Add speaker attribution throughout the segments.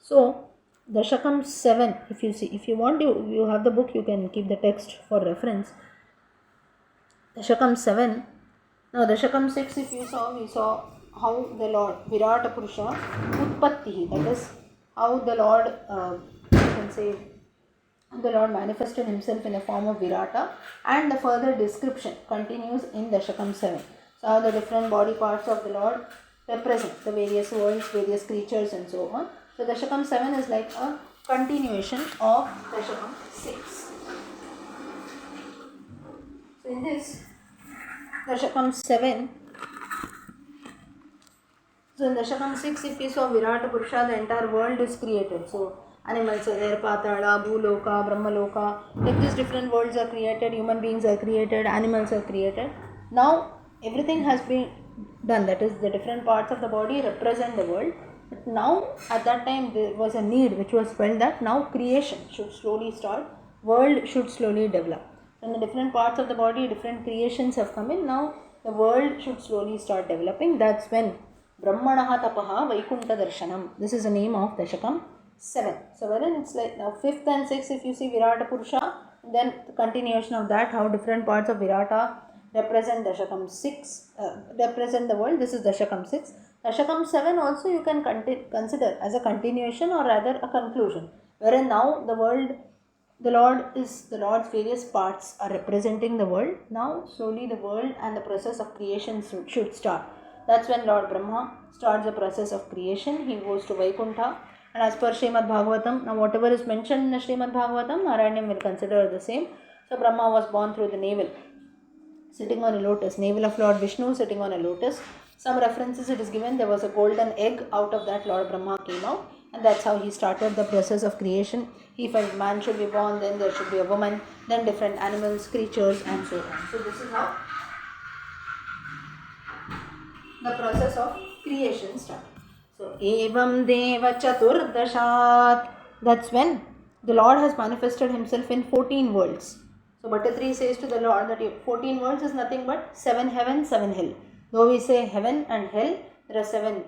Speaker 1: So Dashakam 7, if you want, you have the book, you can keep the text for reference. Dashakam 7. Now Dashakam 6, if you saw, we saw how the Lord Virata Purusha Utpatti, that is how the Lord you can say the Lord manifested himself in a form of Virata, and the further description continues in Dashakam 7. So how the different body parts of the Lord represent the various worlds, various creatures and so on. So Dashakam 7 is like a continuation of Dashakam 6. So in this Dashakam 7, so in Dashakam 6, if you saw Virata Purusha, the entire world is created. So animals are there, Patala, Bhuloka, Brahmaloka, like these different worlds are created, human beings are created, animals are created. Now everything has been done, that is the different parts of the body represent the world. But now at that time there was a need which was felt that now creation should slowly start, world should slowly develop. In the different parts of the body, different creations have come in, now the world should slowly start developing. That's when Brahmanaha Tapaha Vaikunta Darshanam. This is the name of Dashakam 7. So wherein it's like now 5th and 6th, if you see Virata Purusha, then the continuation of that, how different parts of Virata represent Dashakam 6, represent the world. This is Dashakam 6. Dashakam 7 also you can consider as a continuation or rather a conclusion, wherein now the world, the Lord's various parts are representing the world. Now slowly the world and the process of creation should start. That's when Lord Brahma starts the process of creation. He goes to Vaikuntha, and as per Srimad Bhagavatam, now whatever is mentioned in the Srimad Bhagavatam, Narayaneeyam will consider the same. So Brahma was born through the navel, sitting on a lotus, navel of Lord Vishnu sitting on a lotus. Some references it is given there was a golden egg, out of that Lord Brahma came out, and that's how he started the process of creation. He felt man should be born, then there should be a woman, then different animals, creatures and so on. So this is how the process of creation starts. So Evam Deva Chaturdashat, that's when the Lord has manifested himself in 14 worlds. So Bhattatri says to the Lord that 14 worlds is nothing but 7 heaven, 7 hell. Though we say heaven and hell, there are 7.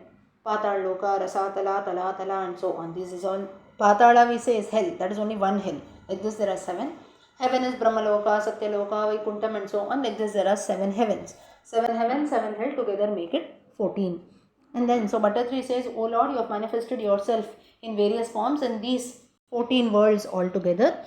Speaker 1: Patal Loka, Rasatala, Talatala and so on. This is all. Patala we say is hell, that is only one hell. Like this there are 7. Heaven is Brahmaloka, Satyaloka, Vaikuntham and so on. Like this there are 7 heavens. 7 heaven, 7 hell together make it 14. And then so Bhattatri says, O Lord, you have manifested yourself in various forms in these 14 worlds altogether.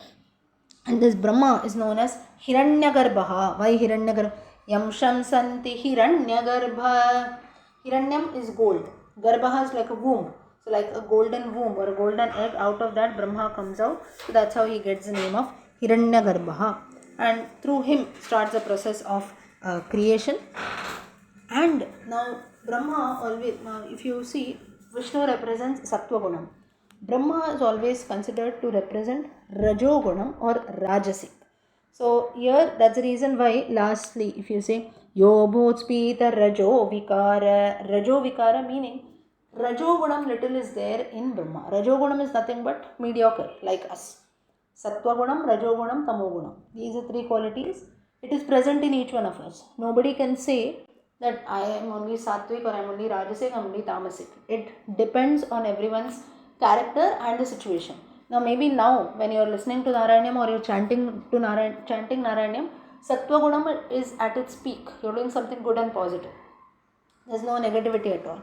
Speaker 1: And this Brahma is known as Hiranyagarbha. Why Hiranyagarbha? Yamsham Santi Hiranyagarbha. Hiranyam is gold. Garbha is like a womb. So like a golden womb or a golden egg, out of that Brahma comes out. So that's how he gets the name of Hiranyagarbha. And through him starts the process of creation. And now Brahma always, now if you see, Vishnu represents Sattva Gunam. Brahma is always considered to represent Rajo Gunam or Rajasic. So here that's the reason why lastly if you say Yo Bhutspita Rajo Vikara meaning Rajo Gunam little is there in Brahma. Rajo Gunam is nothing but mediocre like us. Sattva Gunam, Rajo Gunam, Tamo Gunam. These are 3 qualities. It is present in each one of us. Nobody can say that I am only Sattvic or I am only Rajasic, I am only Tamasic. It depends on everyone's character and the situation. Now maybe now when you are listening to Narayanam or you are chanting Narayanam, Sattva Gunam is at its peak. You are doing something good and positive. There is no negativity at all.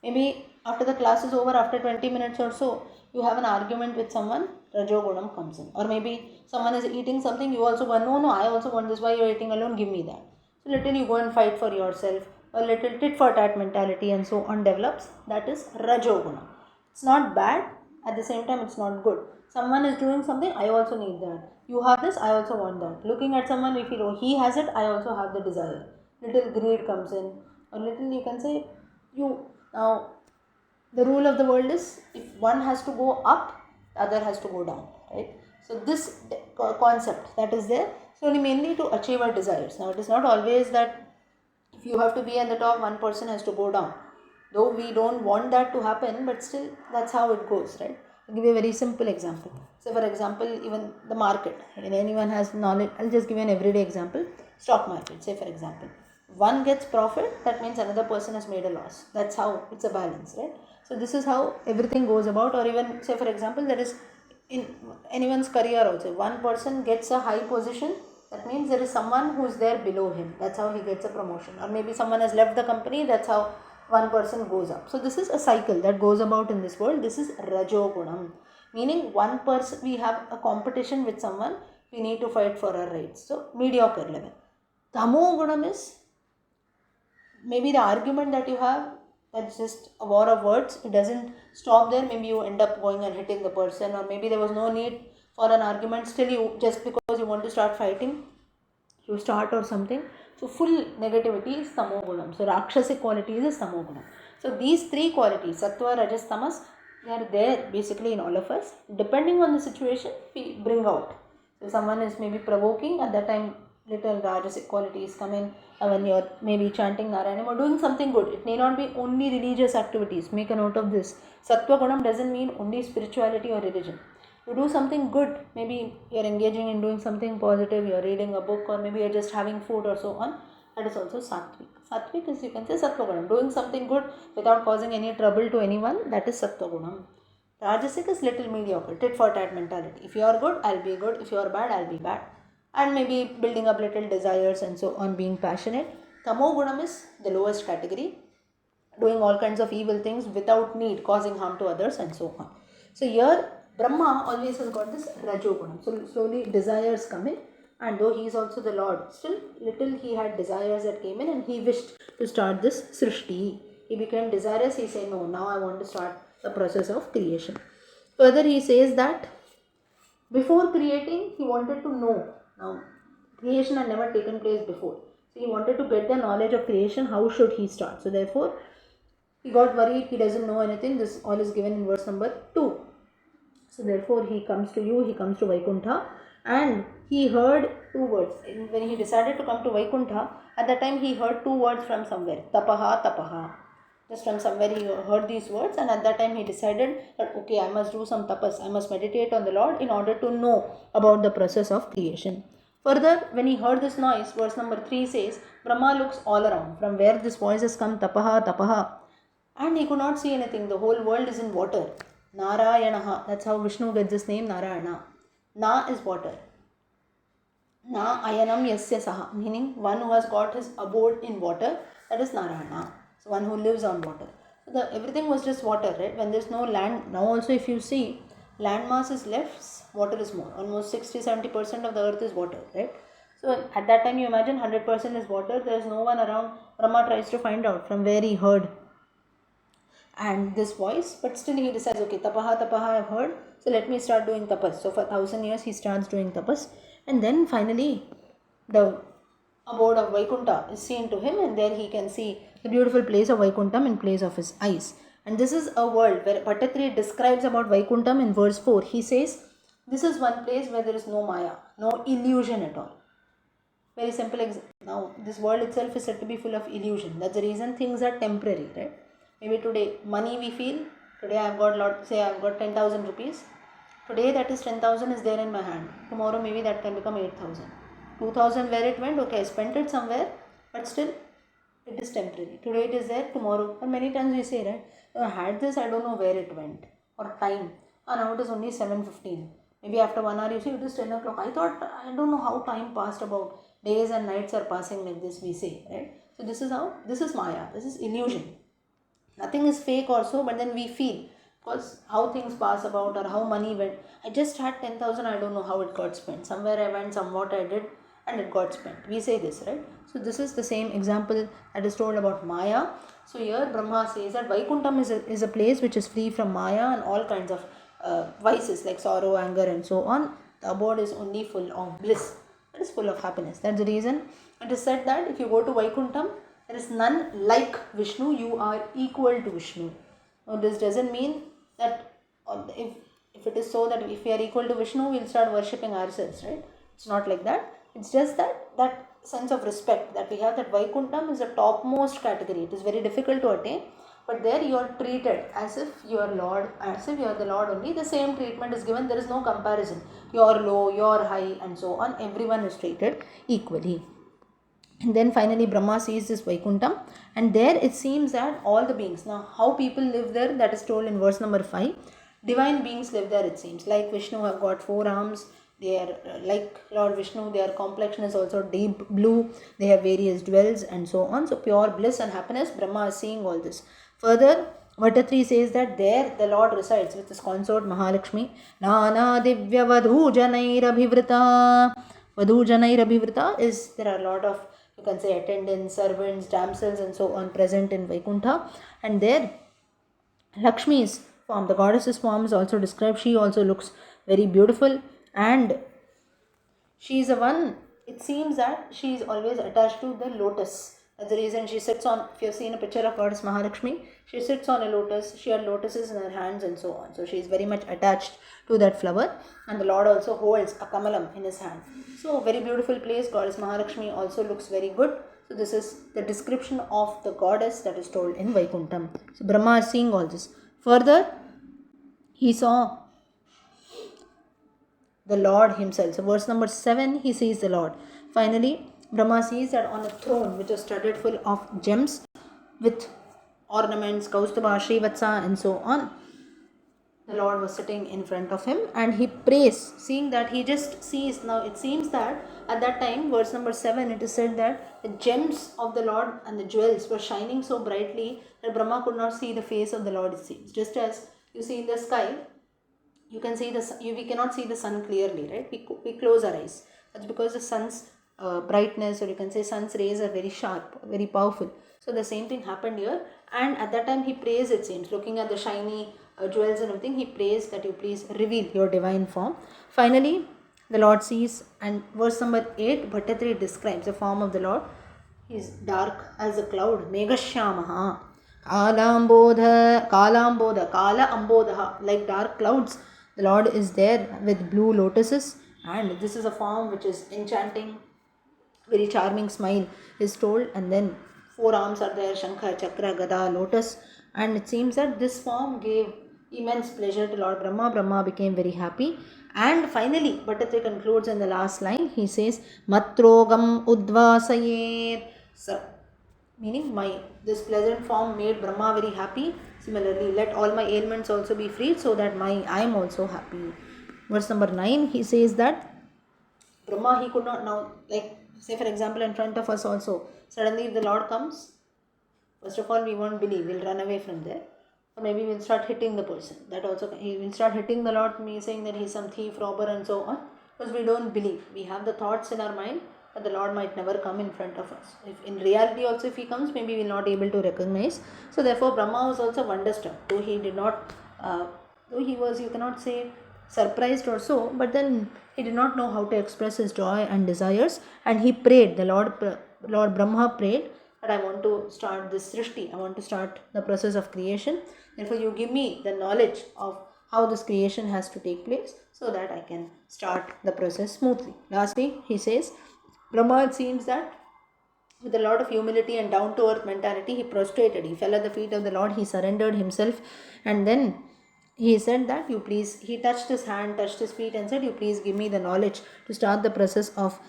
Speaker 1: Maybe after the class is over, after 20 minutes or so, you have an argument with someone, Rajo Gunam comes in. Or maybe someone is eating something, you also go, no, I also want this, why you are eating alone, give me that. So little you go and fight for yourself, a little tit for tat mentality and so on develops. That is Rajo Gunam. It's not bad, at the same time it's not good. Someone is doing something, I also need that. You have this, I also want that. Looking at someone, we feel, oh, he has it, I also have the desire. Little greed comes in. Or little you can say, now the rule of the world is, if one has to go up, the other has to go down, right? So this concept that is there, so only mainly to achieve our desires. Now it is not always that if you have to be at the top, one person has to go down. Though we don't want that to happen, but still that's how it goes, right? I'll give you a very simple example. So for example, even the market, when anyone has knowledge, I'll just give you an everyday example. Stock market, say for example. one gets profit, that means another person has made a loss. That's how it's a balance, right? So this is how everything goes about. Or even say for example, there is in anyone's career also, one person gets a high position, that means there is someone who's there below him, that's how he gets a promotion. Or maybe someone has left the company, that's how one person goes up. So this is a cycle that goes about in this world. This is Rajogunam, meaning one person, we have a competition with someone, we need to fight for our rights. So mediocre level. Tamo Gunam is maybe the argument that you have, that's just a war of words. It doesn't stop there. Maybe you end up going and hitting the person, or maybe there was no need for an argument. Still, you, just because you want to start fighting, you start or something. So full negativity is tamogunam. So rakshasic qualities is tamogunam. So these three qualities, sattva, rajas, tamas, they are there basically in all of us. Depending on the situation, we bring out. So someone is maybe provoking, at that time little rajasic qualities come in. When you're maybe chanting Narayanam or doing something good, it may not be only religious activities. Make a note of this. Sattva gunam doesn't mean only spirituality or religion. You do something good, maybe you're engaging in doing something positive, you're reading a book, or maybe you're just having food or so on, that is also sattvic. Sattvic is, you can say, sattva gunam. Doing something good without causing any trouble to anyone, that is sattva gunam. Rajasic is little mediocre, tit for tat mentality. If you are good, I'll be good. If you are bad, I'll be bad. And maybe building up little desires and so on, being passionate. Tamo gunam is the lowest category, doing all kinds of evil things without need, causing harm to others and so on. So here Brahma always has got this Rajogunam. So slowly desires come in, and though he is also the Lord, still little he had desires that came in, and he wished to start this Srishti. He became desirous. He said, no, now I want to start the process of creation. Further he says that before creating, he wanted to know. Now, creation had never taken place before. So he wanted to get the knowledge of creation. How should he start? So therefore, he got worried. He doesn't know anything. This all is given in verse number 2. So therefore, he comes to you. He comes to Vaikuntha. And he heard two words. When he decided to come to Vaikuntha, at that time he heard two words from somewhere. Tapaha, tapaha. Just from somewhere he heard these words, and at that time he decided that okay, I must do some tapas, I must meditate on the Lord in order to know about the process of creation. Further, when he heard this noise, verse number 3 says, Brahma looks all around, from where this voice has come, tapaha, tapaha, and he could not see anything. The whole world is in water. Narayanaha, that's how Vishnu gets his name, Narayana. Na is water. Na ayanam yasya saha, meaning one who has got his abode in water, that is Narayana. So one who lives on water. So everything was just water, right? When there's no land, now also if you see, land mass is less, water is more. Almost 60-70% of the earth is water, right? So at that time you imagine 100% is water, there is no one around. Brahma tries to find out from where he heard and this voice, but still he decides, okay, tapaha, tapaha I have heard, so let me start doing tapas. So for 1000 years he starts doing tapas, and then finally the abode of Vaikuntha is seen to him, and there he can see the beautiful place of Vaikuntham in place of his eyes. And this is a world where Bhattatriya describes about Vaikuntham in verse 4. He says, this is one place where there is no Maya, no illusion at all. Very simple example. Now, this world itself is said to be full of illusion. That's the reason things are temporary, right? Maybe today, money we feel, today I've got 10,000 rupees. Today that is 10,000 is there in my hand. Tomorrow maybe that can become 8,000. 2,000 where it went, okay, I spent it somewhere, but still it is temporary. Today it is there, tomorrow. And many times we say, right, I had this, I don't know where it went. Or time. And now it is only 7:15. Maybe after 1 hour you see it is 10 o'clock. I thought, I don't know how time passed about. Days and nights are passing like this, we say, right? So this is how, this is Maya, this is illusion. Nothing is fake also, but then we feel. Because how things pass about or how money went. I just had 10,000, I don't know how it got spent. Somewhere I went, somewhat I did, and it got spent. We say this, right? So this is the same example that is told about Maya. So here Brahma says that Vaikuntham is a place which is free from Maya and all kinds of vices like sorrow, anger and so on. The abode is only full of bliss. It is full of happiness. That's the reason it is said that if you go to Vaikuntham, there is none like Vishnu. You are equal to Vishnu. Now this doesn't mean that if it is so that if we are equal to Vishnu, we will start worshipping ourselves, right? It's not like that. It's just that sense of respect that we have, that Vaikuntham is the topmost category. It is very difficult to attain, but there you are treated as if you are Lord, as if you are the Lord only. The same treatment is given. There is no comparison. You are low, you are high and so on. Everyone is treated equally. And then finally Brahma sees this Vaikuntham, and there it seems that all the beings, now how people live there, that is told in verse number 5. Divine beings live there, it seems. Like Vishnu have got 4 arms. They are like Lord Vishnu, their complexion is also deep blue. They have various dwells and so on. So pure bliss and happiness. Brahma is seeing all this. Further, Vatatri says that there the Lord resides with his consort Mahalakshmi. Nana divya vadhu janairabhivrita. Vadhu janairabhivrita is, there are a lot of, you can say, attendants, servants, damsels and so on present in Vaikuntha. And there Lakshmi's form, the goddess's form is also described. She also looks very beautiful, and she is the one, it seems that she is always attached to the lotus. That's the reason she sits on, if you have seen a picture of goddess Mahalakshmi, she sits on a lotus, she had lotuses in her hands and so on. So she is very much attached to that flower, and the Lord also holds a kamalam in his hand. So very beautiful place. Goddess Mahalakshmi also looks very good. So this is the description of the goddess that is told in Vaikuntham. So Brahma is seeing all this. Further, he saw the Lord himself. So verse number 7, he sees the Lord. Finally, Brahma sees that on a throne which is studded full of gems with ornaments, Kaustubha, Srivatsa and so on, the Lord was sitting in front of him, and he prays, seeing that he just sees. Now it seems that at that time, verse number 7, it is said that the gems of the Lord and the jewels were shining so brightly that Brahma could not see the face of the Lord, it seems. Just as you see in the sky, you can see we cannot see the sun clearly, right? We close our eyes. That's because the sun's brightness, or you can say sun's rays, are very sharp, very powerful. So the same thing happened here, and at that time he prays, it seems, looking at the shiny jewels and everything, he prays that you please reveal your divine form. Finally, the Lord sees, and verse number 8, Bhattatri describes the form of the Lord. He is dark as a cloud, Meghashyamaha, Kala Ambodaha, like dark clouds. The Lord is there with blue lotuses, and this is a form which is enchanting, very charming smile is told, and then 4 arms are there, Shankha, Chakra, Gada, Lotus, and it seems that this form gave immense pleasure to Lord Brahma. Brahma became very happy, and finally Bhattatri concludes in the last line. He says, Matrogam Udvasayet, meaning this pleasant form made Brahma very happy. Similarly, let all my ailments also be freed, so that I am also happy. Verse number 9, he says that Brahma, he could not now, like say for example in front of us also, suddenly if the Lord comes, first of all we won't believe, we'll run away from there, or maybe we'll start hitting the person. That also, he will start hitting the Lord, saying that he's some thief, robber and so on, because we don't believe. We have the thoughts in our mind that the Lord might never come in front of us. If in reality also if he comes, maybe we'll not able to recognize. So therefore Brahma was also wonderstruck, though he did not, though he was, you cannot say surprised or so, but then he did not know how to express his joy and desires, and he prayed. The Lord Brahma prayed that I want to start this Srishti, I want to start the process of creation. Therefore you give me the knowledge of how this creation has to take place, so that I can start the process smoothly. Lastly, he says, Brahma, it seems that with a lot of humility and down to earth mentality, he prostrated, he fell at the feet of the Lord, he surrendered himself, and then he said that he touched his hand, touched his feet and said, you please give me the knowledge to start the process of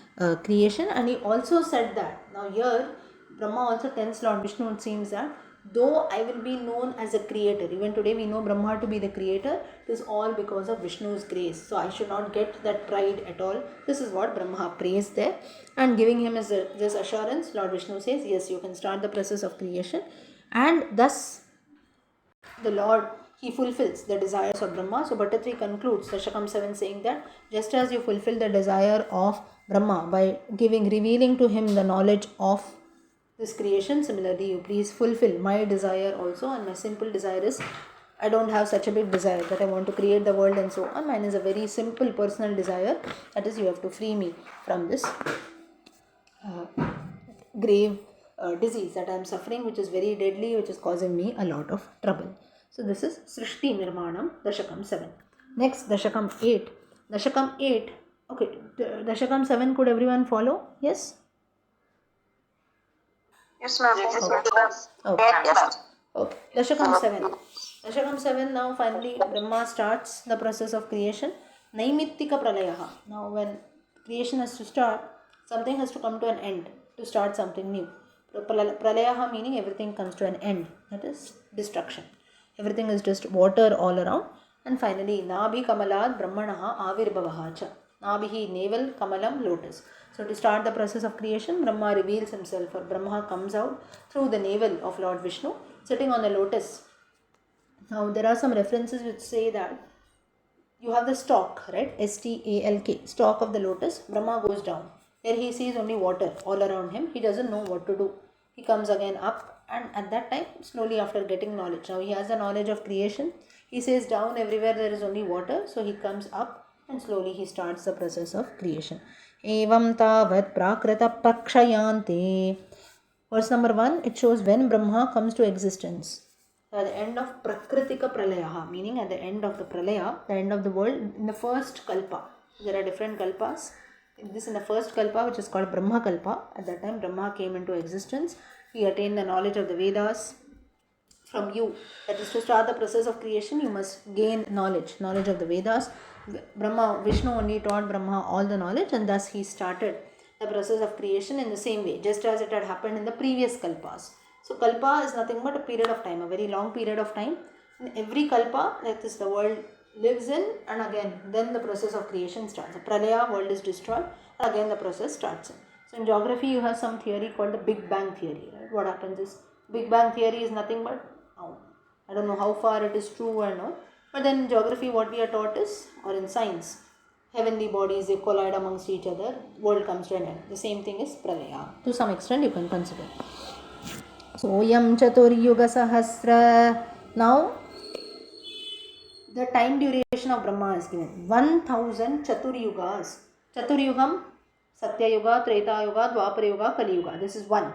Speaker 1: creation. And he also said that, now here Brahma also tells Lord Vishnu, it seems that though I will be known as a creator, even today we know Brahma to be the creator, it is all because of Vishnu's grace. So I should not get that pride at all. This is what Brahma prays there, and giving him this assurance, Lord Vishnu says, yes, you can start the process of creation. And thus the Lord, he fulfills the desires of Brahma. So Bhattatri concludes Dashakam 7 saying that just as you fulfill the desire of Brahma by revealing to him the knowledge of this creation, similarly you please fulfill my desire also. And my simple desire is, I don't have such a big desire that I want to create the world and so on. Mine is a very simple personal desire, that is, you have to free me from this grave disease that I am suffering, which is very deadly, which is causing me a lot of trouble. So this is Srishti Nirmanam, Dashakam 7. Next, Dashakam 8. Dashakam 8. Okay, Dashakam 7, could everyone follow? Yes?
Speaker 2: Yes, ma'am.
Speaker 1: Okay. Okay. Dashakam 7. Dashakam 7, now finally Brahma starts the process of creation. Naimittika Pralayaha. Now when creation has to start, something has to come to an end. To to start something new. Pralayaha meaning everything comes to an end, that is destruction. Everything is just water all around. And finally, Nabhi Kamalad Brahmanaha Avirbhavahacha. Nabhi, navel, Kamalam, lotus. So to start the process of creation, Brahma reveals himself, or Brahma comes out through the navel of Lord Vishnu, sitting on the lotus. Now there are some references which say that you have the stalk, right? Stalk, stalk of the lotus. Brahma goes down. There he sees only water all around him. He doesn't know what to do. He comes again up, and at that time, slowly after getting knowledge, now he has the knowledge of creation. He says down everywhere there is only water, so he comes up and slowly he starts the process of creation. Evam tavat prakrita pakshayante. Verse number 1, it shows when Brahma comes to existence. At the end of Prakritika Pralayaha, meaning at the end of the Pralaya, the end of the world, in the first Kalpa. There are different Kalpas. In the first Kalpa, which is called Brahma Kalpa, at that time Brahma came into existence. He attained the knowledge of the Vedas from you. That is, to start the process of creation, you must gain knowledge of the Vedas. Vishnu only taught Brahma all the knowledge, and thus he started the process of creation in the same way, just as it had happened in the previous Kalpas. So Kalpa is nothing but a period of time, a very long period of time. In every Kalpa, like this, the world lives in, and again, then the process of creation starts. The Pralaya, world is destroyed, and again the process starts in. So in geography, you have some theory called the Big Bang theory. Right? What happens is, Big Bang theory is nothing but, I don't know how far it is true or not, but then in geography, what we are taught is, or in science, heavenly bodies, they collide amongst each other, world comes to an end. The same thing is Pralaya. To some extent, you can consider. Soyam Chaturyuga Sahasra. Now, the time duration of Brahma is given 1000 Chaturyugas. Chaturyugam, Satya Yuga, Treta Yuga, Dwapara Yuga, Kali Yuga. This is one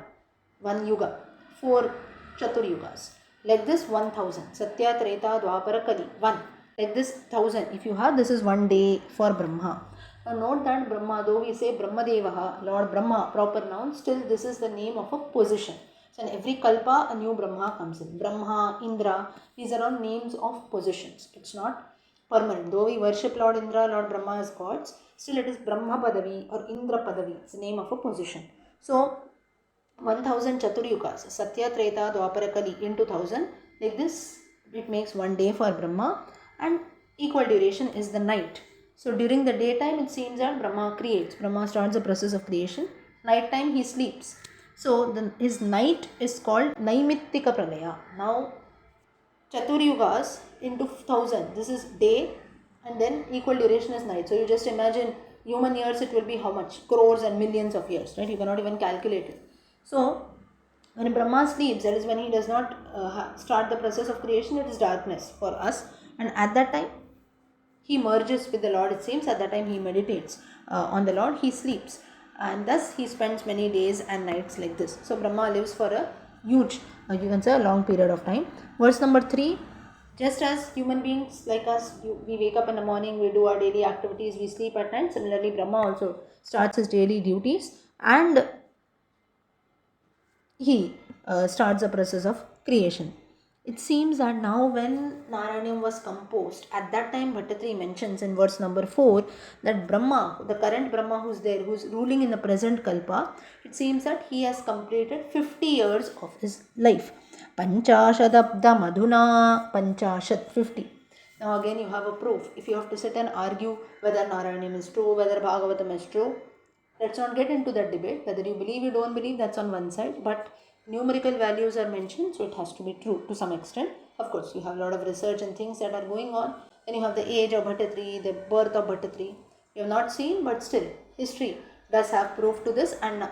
Speaker 1: Yuga. 4 Chaturyugas. Like this, 1000. Satya, Treta, Dwapara, Kali. 1. Like this, 1000. If you have, this is 1 day for Brahma. Now note that Brahma, though we say Brahmadevaha, Lord Brahma, proper noun, still this is the name of a position. So in every Kalpa, a new Brahma comes in. Brahma, Indra, these are all names of positions. It's not permanent. Though we worship Lord Indra, Lord Brahma as gods, still it is Brahma Padavi or Indra Padavi. It's the name of a position. So 1000 Chaturyugas, Satya, Treta, Dwapara, Kali into 1000. Like this, it makes 1 day for Brahma, and equal duration is the night. So during the daytime, it seems that Brahma creates. Brahma starts the process of creation. Night time, he sleeps. So his night is called Naimittika Pralaya. Now, Chaturyugas into 1000. This is day, and then equal duration is night. So you just imagine human years, it will be how much? Crores and millions of years, right? You cannot even calculate it. So when Brahma sleeps, that is when he does not start the process of creation, it is darkness for us. And at that time, he merges with the Lord, it seems. At that time, he meditates on the Lord, he sleeps. And thus, he spends many days and nights like this. So, Brahma lives for a huge, you can say a long period of time. Verse number 3, just as human beings like us, we wake up in the morning, we do our daily activities, we sleep at night. Similarly, Brahma also starts his daily duties, and he starts the process of creation. It seems that now when Narayaneeyam was composed, at that time Bhattatri mentions in verse number 4 that Brahma, the current Brahma who's there, who's ruling in the present Kalpa, it seems that he has completed 50 years of his life. Panchashadabda Madhuna, Panchashad, 50. Now again you have a proof. If you have to sit and argue whether Narayaneeyam is true, whether Bhagavatam is true, let's not get into that debate. Whether you believe, you don't believe, that's on one side. But numerical values are mentioned, so it has to be true to some extent. Of course, you have a lot of research and things that are going on. Then you have the age of Bhattatri, the birth of Bhattatri. You have not seen, but still, history does have proof to this. And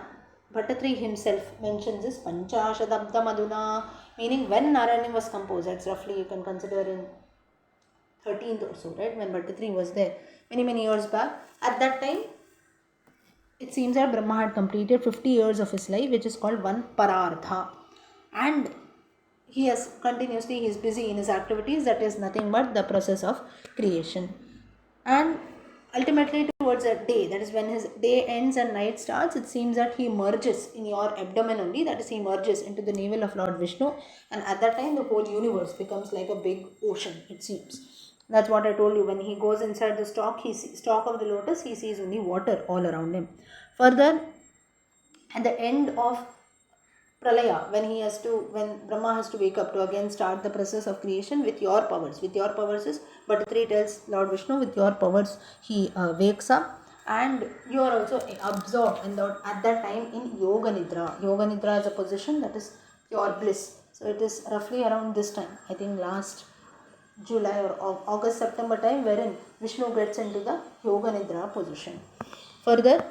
Speaker 1: Bhattatri himself mentions this Panchashadabda Madhuna, meaning when Narayaneeyam was composed. That's roughly, you can consider in 13th or so, right? When Bhattatri was there, many years back. At that time, it seems that Brahma had completed 50 years of his life, which is called one Parartha. And he is busy in his activities, that is nothing but the process of creation. And ultimately towards a day, that is when his day ends and night starts, it seems that he merges in your abdomen only, that is he merges into the navel of Lord Vishnu, and at that time the whole universe becomes like a big ocean, it seems. That's what I told you. When he goes inside the stalk of the lotus, he sees only water all around him. Further, At the end of Pralaya, when Brahma has to wake up to again start the process of creation with your powers. With your powers is, but 3 tells Lord Vishnu, with your powers he wakes up, and you are also absorbed at that time in Yoga Nidra. Yoga Nidra is a position that is pure bliss. So it is roughly around this time, I think last July or August, September time, wherein Vishnu gets into the Yoga Nidra position. Further,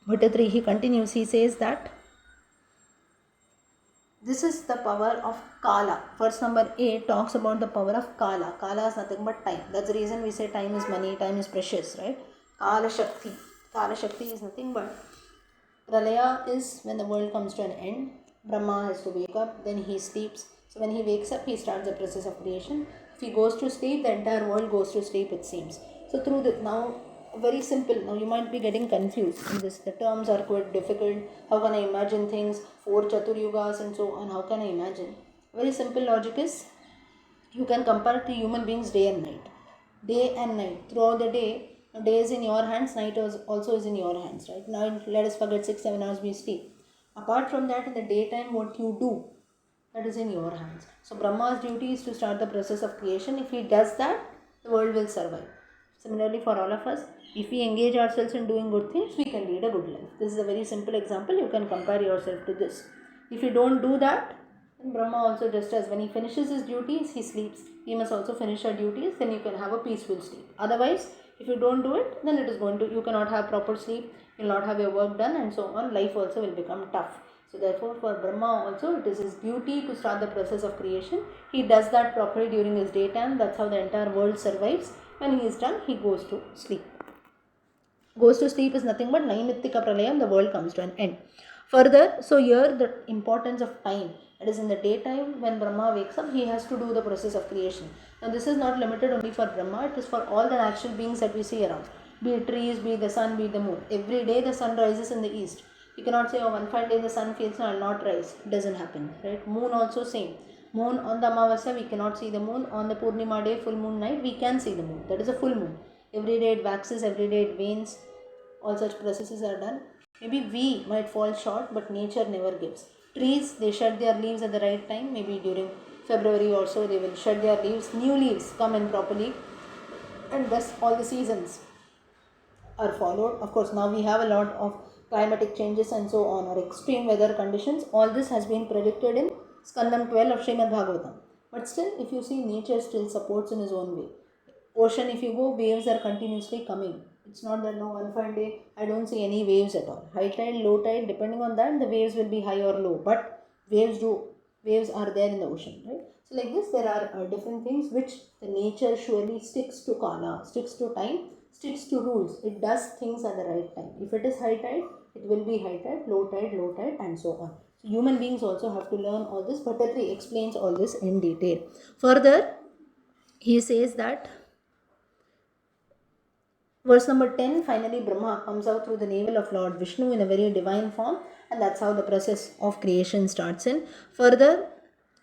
Speaker 1: Bhattatri, he continues, he says that this is the power of Kala. Verse number 8 talks about the power of Kala. Kala is nothing but time. That's the reason we say time is money, time is precious, right? Kala Shakti. Kala Shakti is nothing but Pralaya is when the world comes to an end. Brahma has to wake up, then he sleeps. So when he wakes up, he starts the process of creation. If he goes to sleep, the entire world goes to sleep, it seems. So through the now, very simple. Now you might be getting confused in this. The terms are quite difficult. How can I imagine things? 4 Chaturyugas and so on. How can I imagine? Very simple logic is, you can compare to human beings day and night. Day and night. Throughout the day is in your hands, night also is in your hands, right? Now let us forget 6-7 hours we sleep. Apart from that, in the daytime, what you do, that is in your hands. So Brahma's duty is to start the process of creation. If he does that, the world will survive. Similarly, for all of us, if we engage ourselves in doing good things, we can lead a good life. This is a very simple example. You can compare yourself to this. If you don't do that, then Brahma also, just as when he finishes his duties, he sleeps. We must also finish our duties, then you can have a peaceful sleep. Otherwise, if you don't do it, then you cannot have proper sleep, you will not have your work done, and so on. Life also will become tough. So therefore, for Brahma also, it is his duty to start the process of creation. He does that properly during his daytime. That's how the entire world survives. When he is done, he goes to sleep. Goes to sleep is nothing but Naimittika Pralayam, the world comes to an end. Further, so here the importance of time. It is in the daytime when Brahma wakes up, he has to do the process of creation. Now this is not limited only for Brahma, it is for all the natural beings that we see around. Be it trees, be it the sun, be it the moon. Every day the sun rises in the east. You cannot say, oh, one fine day the sun feels no, I will not rise. It doesn't happen, right? Moon also same. Moon on the Amavasya, we cannot see the moon. On the Purnima day, full moon night, we can see the moon. That is a full moon. Every day it waxes, every day it wanes. All such processes are done. Maybe we might fall short, but nature never gives. Trees, they shed their leaves at the right time. Maybe during February or so, they will shed their leaves. New leaves come in properly. And thus all the seasons are followed. Of course, now we have a lot of climatic changes and so on, or extreme weather conditions. All this has been predicted in Skandam 12 of Srimad Bhagavatam. But still, if you see, nature still supports in his own way. Ocean, if you go, waves are continuously coming. It's not that no one fine day I don't see any waves at all. High tide, low tide, depending on that, the waves will be high or low. But waves are there in the ocean, right? So like this, there are different things which the nature surely sticks to Kala, sticks to time, sticks to rules. It does things at the right time. If it is high tide, it will be high tide, low tide, and so on. So human beings also have to learn all this. Bhattatri explains all this in detail. Further, he says that verse number 10, finally Brahma comes out through the navel of Lord Vishnu in a very divine form, and that's how the process of creation starts in. Further,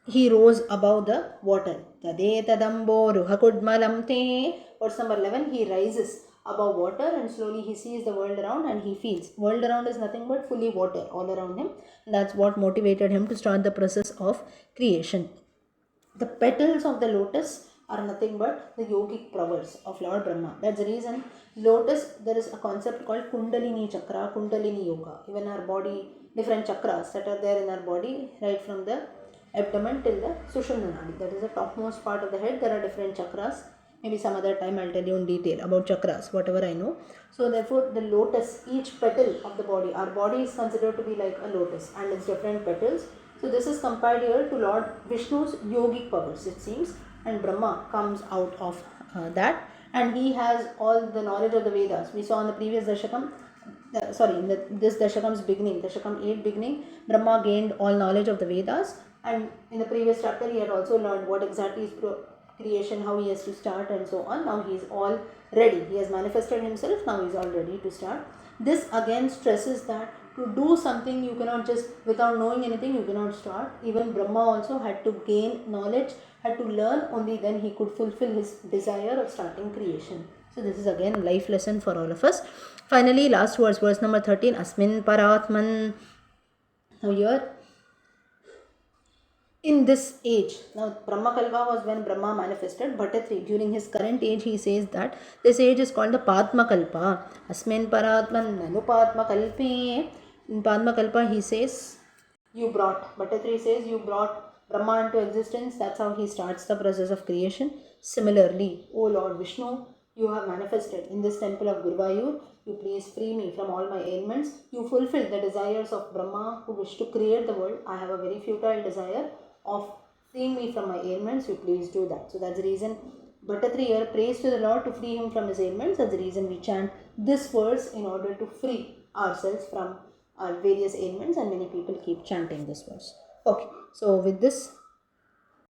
Speaker 1: he rose above the water. Tadetadambo ruhakudmalam te. Verse number 11, he rises above water and slowly he sees the world around and he feels. World around is nothing but fully water all around him. And that's what motivated him to start the process of creation. The petals of the lotus are nothing but the yogic powers of Lord Brahma. That's the reason lotus, there is a concept called Kundalini Chakra, Kundalini Yoga. Even our body, different chakras that are there in our body, right from the abdomen till the Sushumna Nadi. That is the topmost part of the head. There are different chakras. Maybe some other time I'll tell you in detail about chakras, whatever I know. So therefore the lotus, each petal of the body, our body is considered to be like a lotus and its different petals. So this is compared here to Lord Vishnu's yogic powers, it seems, and Brahma comes out of that, and he has all the knowledge of the Vedas. We saw in the previous Dashakam, this Dashakam's beginning, Dashakam 8 beginning, Brahma gained all knowledge of the Vedas, and in the previous chapter he had also learned what exactly is creation, how he has to start and so on. Now he is all ready. He has manifested himself, now he is all ready to start. This again stresses that to do something you cannot just, without knowing anything, you cannot start. Even Brahma also had to gain knowledge, had to learn, only then he could fulfill his desire of starting creation. So this is again life lesson for all of us. Finally, last verse number 13. Asmin Paratman. Now here, in this age, now Brahma Kalpa was when Brahma manifested. Bhattatri, during his current age, he says that this age is called the Padma Kalpa. Asmin Paratman Nanu Padma Kalpe. In Padma Kalpa, he says, Bhattatri says, you brought Brahma into existence. That's how he starts the process of creation. Similarly, O Lord Vishnu, you have manifested in this temple of Guruvayur. You please free me from all my ailments. You fulfill the desires of Brahma who wished to create the world. I have a very futile desire of freeing me from my ailments. You please do that. So that's the reason Bhattatri here prays to the Lord to free him from his ailments. That's the reason we chant this verse in order to free ourselves from our various ailments, and many people keep chanting this verse. Okay, so with this